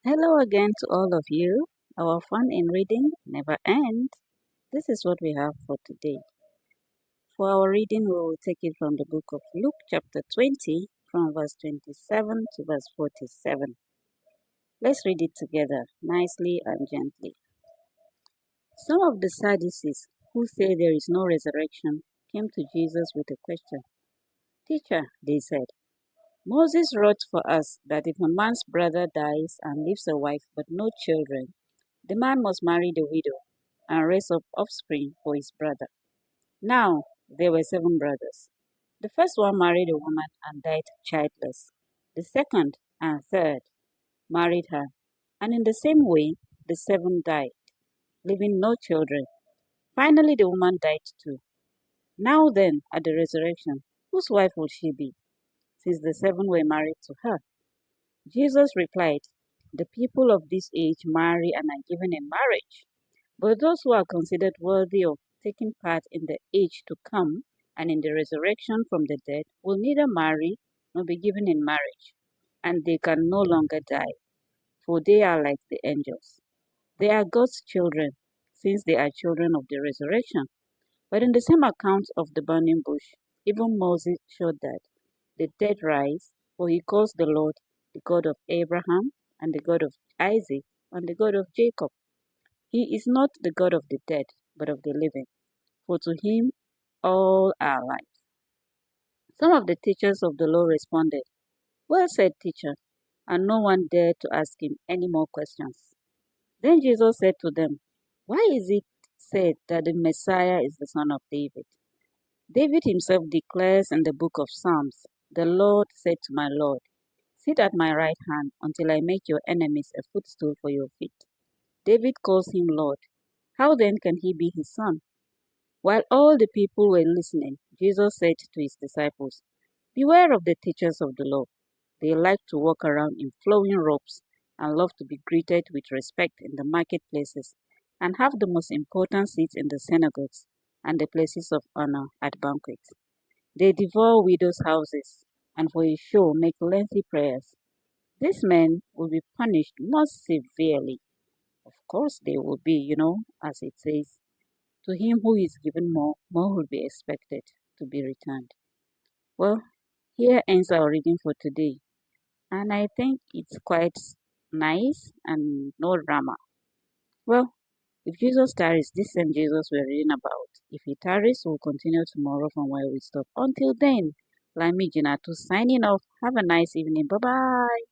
Hello again to all of you. Our fun in reading never ends. This is what we have for today. For our reading, we will take it from the book of Luke, chapter 20, from verse 27 to verse 47. Let's read it together, nicely and gently. Some of the Sadducees, who say there is no resurrection, came to Jesus with a question. Teacher, they said, Moses wrote for us that if a man's brother dies and leaves a wife but no children, the man must marry the widow and raise up offspring for his brother. Now, there were 7 brothers. The first one married a woman and died childless. The second and third married her, and in the same way, the 7 died, leaving no children. Finally, the woman died too. Now then, at the resurrection, whose wife will she be, since the 7 were married to her? Jesus replied, The people of this age marry and are given in marriage. But those who are considered worthy of taking part in the age to come and in the resurrection from the dead will neither marry nor be given in marriage, and they can no longer die, for they are like the angels. They are God's children, since they are children of the resurrection. But in the same account of the burning bush, even Moses showed that the dead rise, for he calls the Lord the God of Abraham, and the God of Isaac, and the God of Jacob. He is not the God of the dead, but of the living, for to him all are alive. Some of the teachers of the law responded, Well said, teacher, and no one dared to ask him any more questions. Then Jesus said to them, Why is it said that the Messiah is the son of David? David himself declares in the book of Psalms, The Lord said to my Lord, Sit at my right hand until I make your enemies a footstool for your feet. David calls him Lord. How then can he be his son? While all the people were listening, Jesus said to his disciples, Beware of the teachers of the law. They like to walk around in flowing robes and love to be greeted with respect in the marketplaces and have the most important seats in the synagogues and the places of honor at banquets. They devour widows' houses and for a show make lengthy prayers. These men will be punished most severely. Of course, they will be, as it says, to him who is given more, more will be expected to be returned. Well, here ends our reading for today, and I think it's quite nice and no drama. Well, if Jesus tarries, this same Jesus we're reading about, if he tarries, we'll continue tomorrow from where we stop. Until then, Lami Jinatu signing off. Have a nice evening. Bye bye.